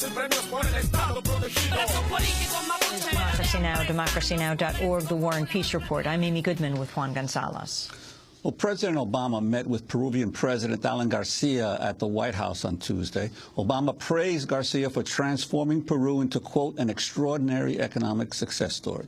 Democracynow.org, The War and Peace Report. I'm Amy Goodman with Juan Gonzalez. Well, President Obama met with Peruvian President Alan García at the White House on Tuesday. Obama praised García for transforming Peru into, quote, an extraordinary economic success story.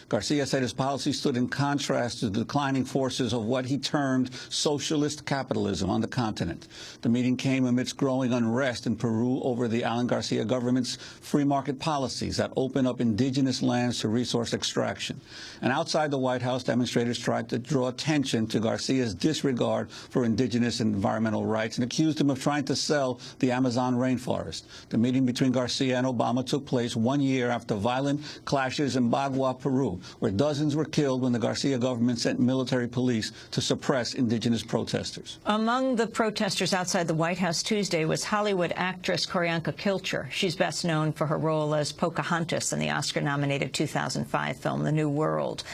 García said his policy stood in contrast to the declining forces of what he termed socialist capitalism on the continent. The meeting came amidst growing unrest in Peru over the Alan García government's free market policies that open up indigenous lands to resource extraction. And outside the White House, demonstrators tried to draw attention to García's disregard for indigenous and environmental rights and accused him of trying to sell the Amazon rainforest. The meeting between García and Obama took place 1 year after violent clashes in Bagua, Peru, where dozens were killed when the García government sent military police to suppress indigenous protesters. Among the protesters outside the White House Tuesday was Hollywood actress Q'orianka Kilcher. She's best known for her role as Pocahontas in the Oscar-nominated 2005 film The New World.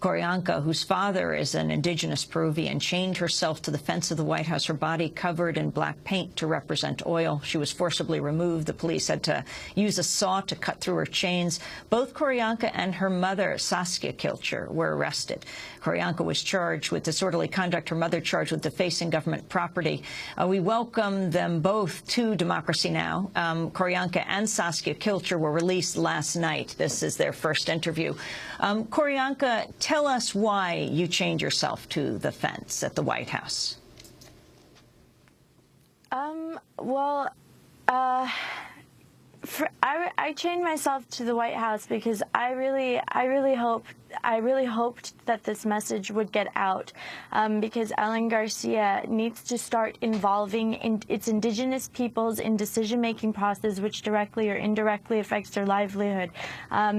Q'orianka, whose father is an indigenous Peruvian, chained herself to the fence of the White House, her body covered in black paint to represent oil. She was forcibly removed. The police had to use a saw to cut through her chains. Both Q'orianka and her mother, Saskia Kilcher, were arrested. Q'orianka was charged with disorderly conduct, her mother charged with defacing government property. We welcome them both to Democracy Now! Q'orianka and Saskia Kilcher were released last night. This is their first interview. Q'orianka, tell us why you chained yourself to the fence at the White House. I chained myself to the White House because I really hoped that this message would get out, because Alan García needs to start involving its indigenous peoples in decision-making process, which directly or indirectly affects their livelihood.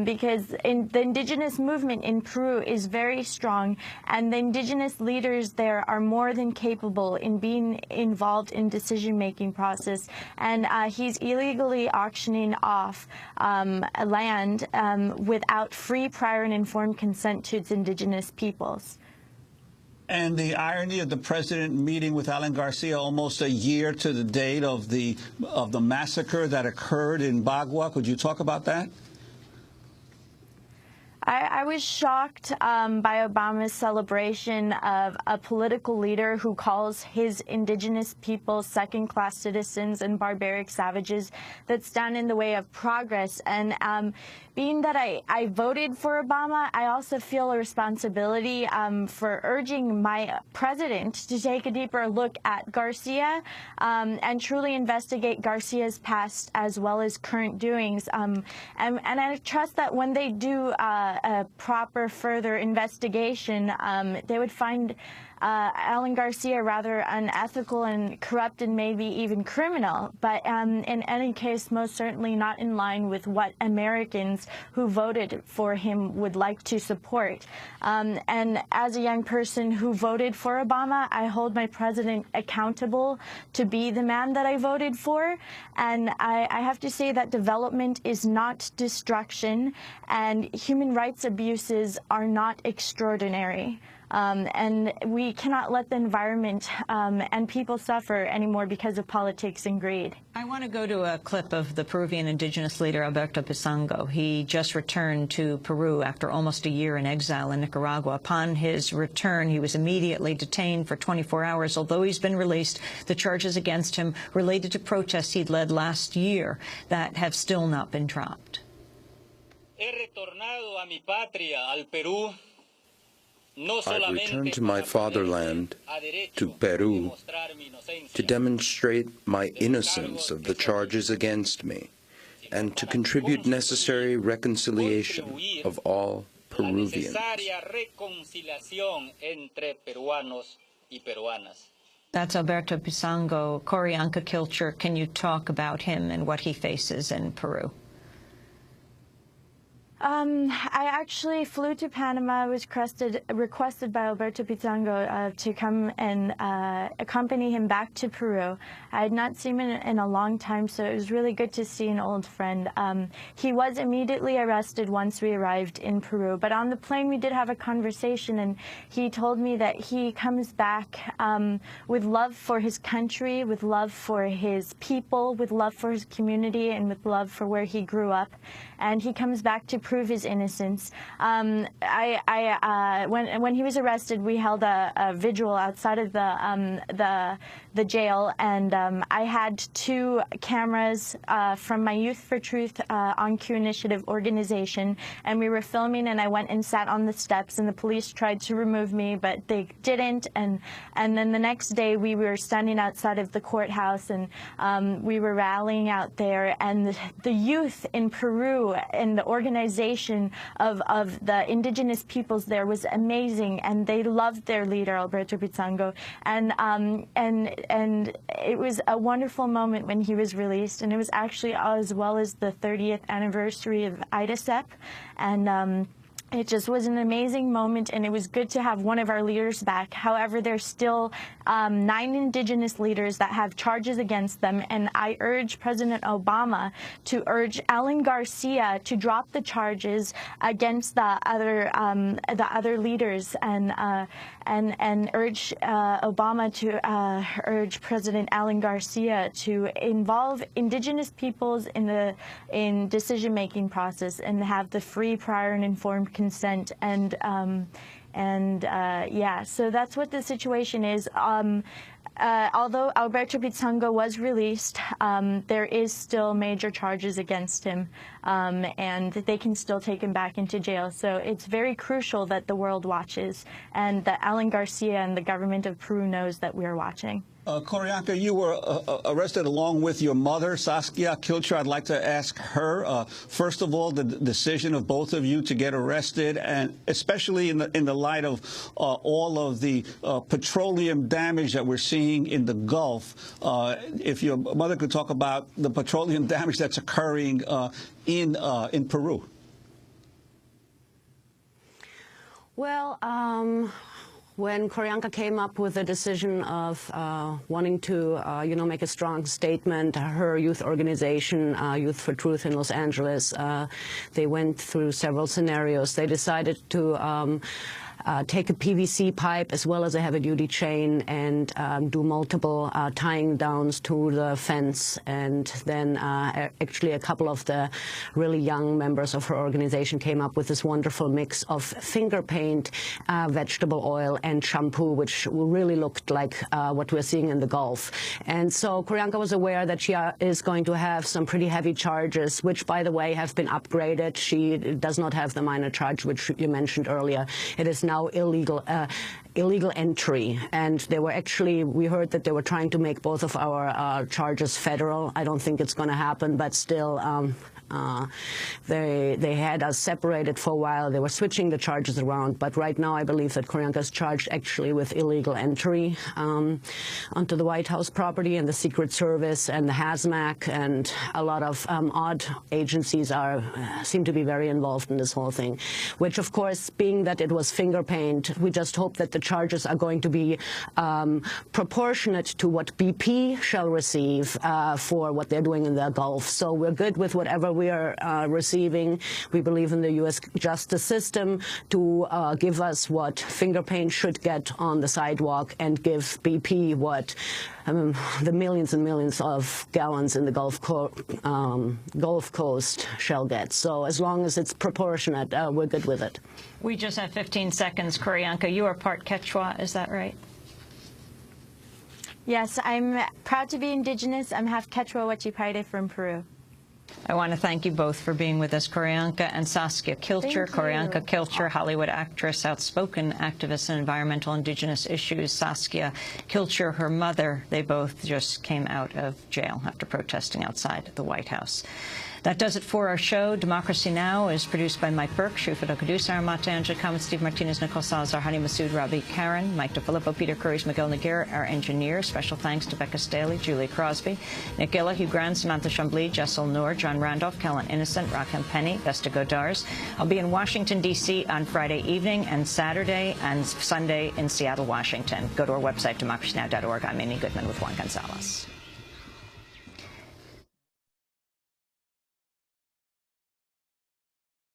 Because the indigenous movement in Peru is very strong, and the indigenous leaders there are more than capable in being involved in decision-making process. And he's illegally auctioning off land without free, prior, and informed consent to its indigenous peoples. And the irony of the president meeting with Alan García almost a year to the date of the massacre that occurred in Bagua. Could you talk about that? I was shocked by Obama's celebration of a political leader who calls his indigenous people second-class citizens and barbaric savages that stand in the way of progress. And being that I voted for Obama, I also feel a responsibility for urging my president to take a deeper look at García and truly investigate García's past as well as current doings. And I trust that when they do a proper further investigation, they would find Alan García rather unethical and corrupt and maybe even criminal, but in any case, most certainly not in line with what Americans who voted for him would like to support. And as a young person who voted for Obama, I hold my president accountable to be the man that I voted for. And I have to say that development is not destruction, and human rights abuses are not extraordinary. And we cannot let the environment and people suffer anymore because of politics and greed. I want to go to a clip of the Peruvian indigenous leader Alberto Pisango. He just returned to Peru after almost a year in exile in Nicaragua. Upon his return, he was immediately detained for 24 hours. Although he's been released, the charges against him related to protests he'd led last year that have still not been dropped. He retornado a mi patria, al Perú. I've returned to my fatherland, to Peru, to demonstrate my innocence of the charges against me and to contribute necessary reconciliation of all Peruvians. That's Alberto Pisango. Q'orianka Kilcher, can you talk about him and what he faces in Peru? I actually flew to Panama. I was requested by Alberto Pizango to come and accompany him back to Peru. I had not seen him in a long time, so it was really good to see an old friend. He was immediately arrested once we arrived in Peru, but on the plane we did have a conversation, and he told me that he comes back with love for his country, with love for his people, with love for his community, and with love for where he grew up. And he comes back to prove his innocence. When he was arrested, we held a vigil outside of the jail, and I had 2 cameras from my Youth for Truth on Q Initiative organization, and we were filming, and I went and sat on the steps, and the police tried to remove me, but they didn't. And then the next day we were standing outside of the courthouse, and we were rallying out there, and the youth in Peru and the organization of the indigenous peoples there was amazing, and they loved their leader, Alberto Pizango, and it was a wonderful moment when he was released, and it was actually as well as the 30th anniversary of IDASEP, and it just was an amazing moment, and it was good to have one of our leaders back. However, there's still 9 indigenous leaders that have charges against them, and I urge President Obama to urge Alan García to drop the charges against the other leaders, and urge Obama to urge President Alan García to involve indigenous peoples in decision-making process and have the free, prior, and informed consent. Yeah, so that's what the situation is. Although Alberto Pizango was released, there is still major charges against him, and they can still take him back into jail. So it's very crucial that the world watches, and that Alan García and the government of Peru knows that we're watching. Q'orianka, you were arrested along with your mother, Saskia Kilcher. I'd like to ask her, first of all, the decision of both of you to get arrested, and especially in the light of all of the petroleum damage that we're seeing in the Gulf. If your mother could talk about the petroleum damage that's occurring in Peru. Well, when Q'orianka came up with the decision of wanting to, make a strong statement, her youth organization, Youth for Truth in Los Angeles, they went through several scenarios. They decided to take a PVC pipe as well as a heavy-duty chain and do multiple tying downs to the fence. And then actually a couple of the really young members of her organization came up with this wonderful mix of finger paint, vegetable oil, and shampoo, which really looked like what we're seeing in the Gulf. And so Q'orianka was aware that she is going to have some pretty heavy charges, which, by the way, have been upgraded. She does not have the minor charge, which you mentioned earlier. It is now illegal entry, and they were actually, we heard that they were trying to make both of our charges federal. I don't think it's going to happen, but still they had us separated for a while. They were switching the charges around, but right now I believe that Q'orianka is charged actually with illegal entry onto the White House property, and the Secret Service and the HAZMAC and a lot of odd agencies seem to be very involved in this whole thing, which of course, being that it was finger paint, we just hope that the charges are going to be proportionate to what BP shall receive for what they're doing in the Gulf. So we're good with whatever we are receiving. We believe in the U.S. justice system to give us what finger paint should get on the sidewalk and give BP what the millions and millions of gallons in the Gulf Coast shall get. So as long as it's proportionate, we're good with it. We just have 15 seconds. Q'orianka, you are part Quechua, is that right? Yes, I'm proud to be indigenous. I'm half Quechua Huachipaire from Peru. I want to thank you both for being with us, Q'orianka and Saskia Kilcher. Q'orianka Kilcher, Hollywood actress, outspoken activist in environmental indigenous issues. Saskia Kilcher, her mother, they both just came out of jail after protesting outside the White House. That does it for our show. Democracy Now! Is produced by Mike Burke, Shrifado Kadusar, Mata Angela, Steve Martinez, Nicole Salazar, Hani Masood, Ravi Karen, Mike DeFilippo, Peter Curries, Miguel Naguer, our engineer. Special thanks to Becca Staley, Julie Crosby, Nick Gilla, Hugh Grant, Samantha Chambly, Jessel Noor, John Randolph, Kellen Innocent, Rakim Penny, Vesta Godars. I'll be in Washington, D.C. on Friday evening and Saturday and Sunday in Seattle, Washington. Go to our website, democracynow.org. I'm Amy Goodman with Juan Gonzalez.